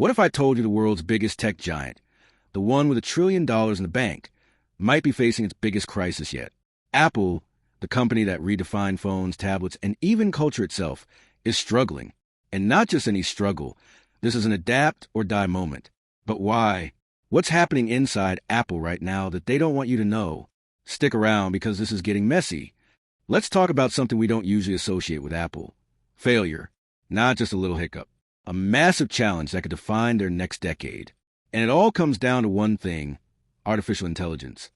What if I told you the world's biggest tech giant, the one with $1 trillion in the bank, might be facing its biggest crisis yet? Apple, the company that redefined phones, tablets, and even culture itself, is struggling. And not just any struggle. This is an adapt or die moment. But why? What's happening inside Apple right now that they don't want you to know? Stick around because this is getting messy. Let's talk about something we don't usually associate with Apple. Failure. Not just a little hiccup. A massive challenge that could define their next decade. And it all comes down to one thing: artificial intelligence.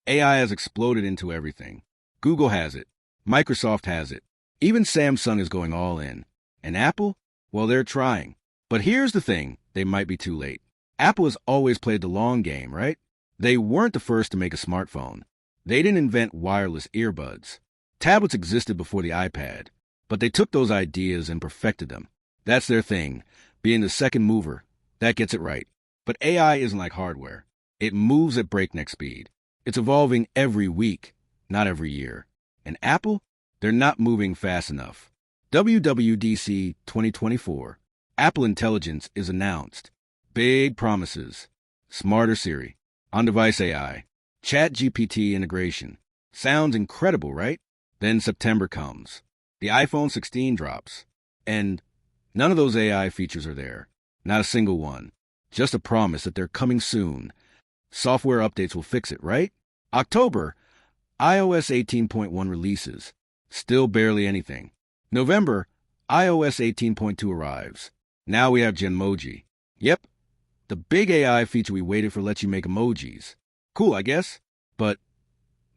AI has exploded into everything. Google has it. Microsoft has it. Even Samsung is going all in. And Apple? Well, they're trying. But here's the thing: they might be too late. Apple has always played the long game, right? They weren't the first to make a smartphone. They didn't invent wireless earbuds. Tablets existed before the iPad, but they took those ideas and perfected them. That's their thing, being the second mover. That gets it right. But AI isn't like hardware. It moves at breakneck speed. It's evolving every week, not every year. And Apple? They're not moving fast enough. WWDC 2024. Apple Intelligence is announced. Big promises. Smarter Siri. On-device AI. ChatGPT integration. Sounds incredible, right? Then September comes. The iPhone 16 drops. And none of those AI features are there. Not a single one. Just a promise that they're coming soon. Software updates will fix it, right? October, iOS 18.1 releases. Still barely anything. November, iOS 18.2 arrives. Now we have Genmoji. Yep, the big AI feature we waited for lets you make emojis. Cool, I guess. But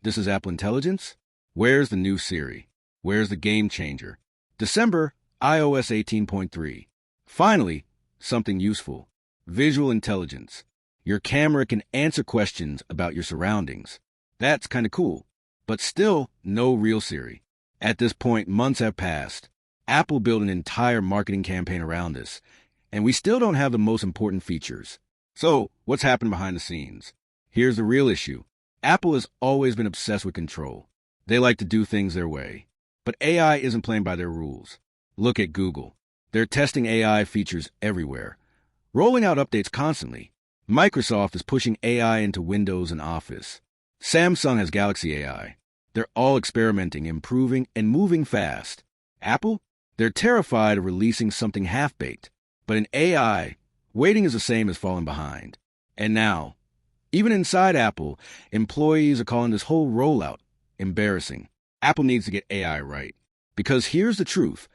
this is Apple Intelligence? Where's the new Siri? Where's the game changer? December, iOS 18.3. Finally, something useful. Visual intelligence. Your camera can answer questions about your surroundings. That's kind of cool. But still, no real Siri. At this point, months have passed. Apple built an entire marketing campaign around this, and we still don't have the most important features. So, what's happened behind the scenes? Here's the real issue. Apple has always been obsessed with control. They like to do things their way. But AI isn't playing by their rules. Look at Google. They're testing AI features everywhere, rolling out updates constantly. Microsoft is pushing AI into Windows and Office. Samsung has Galaxy AI. They're all experimenting, improving, and moving fast. Apple? They're terrified of releasing something half-baked. But in AI, waiting is the same as falling behind. And now, even inside Apple, employees are calling this whole rollout embarrassing. Apple needs to get AI right. Because here's the truth.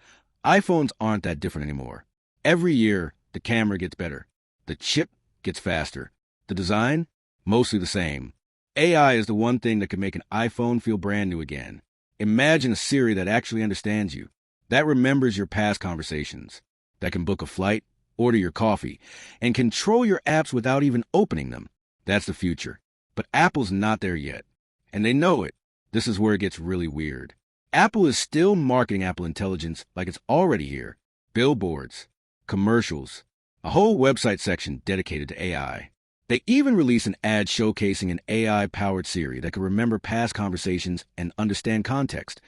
iPhones aren't that different anymore. Every year, the camera gets better. The chip gets faster. The design? Mostly the same. AI is the one thing that can make an iPhone feel brand new again. Imagine a Siri that actually understands you, that remembers your past conversations, that can book a flight, order your coffee, and control your apps without even opening them. That's the future. But Apple's not there yet. And they know it. This is where it gets really weird. Apple is still marketing Apple Intelligence like it's already here. Billboards, commercials, a whole website section dedicated to AI. They even release an ad showcasing an AI-powered Siri that can remember past conversations and understand context,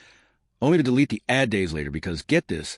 only to delete the ad days later because, get this,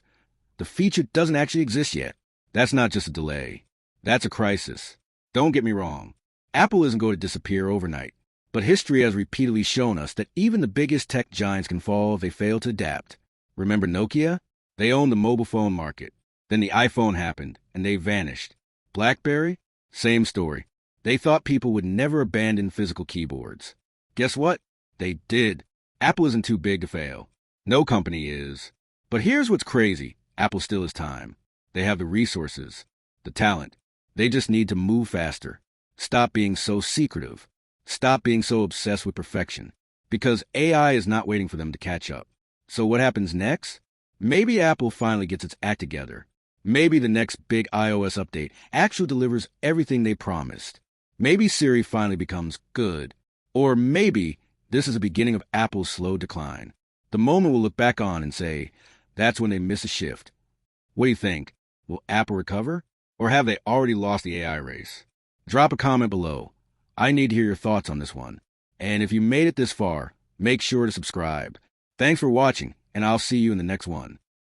the feature doesn't actually exist yet. That's not just a delay. That's a crisis. Don't get me wrong. Apple isn't going to disappear overnight. But history has repeatedly shown us that even the biggest tech giants can fall if they fail to adapt. Remember Nokia? They owned the mobile phone market. Then the iPhone happened, and they vanished. BlackBerry? Same story. They thought people would never abandon physical keyboards. Guess what? They did. Apple isn't too big to fail. No company is. But here's what's crazy. Apple still has time. They have the resources, the talent. They just need to move faster. Stop being so secretive. Stop being so obsessed with perfection. Because AI is not waiting for them to catch up. So what happens next? Maybe Apple finally gets its act together. Maybe the next big iOS update actually delivers everything they promised. Maybe Siri finally becomes good. Or maybe this is the beginning of Apple's slow decline. The moment we'll look back on and say, that's when they miss a shift. What do you think? Will Apple recover? Or have they already lost the AI race? Drop a comment below. I need to hear your thoughts on this one. And if you made it this far, make sure to subscribe. Thanks for watching, and I'll see you in the next one.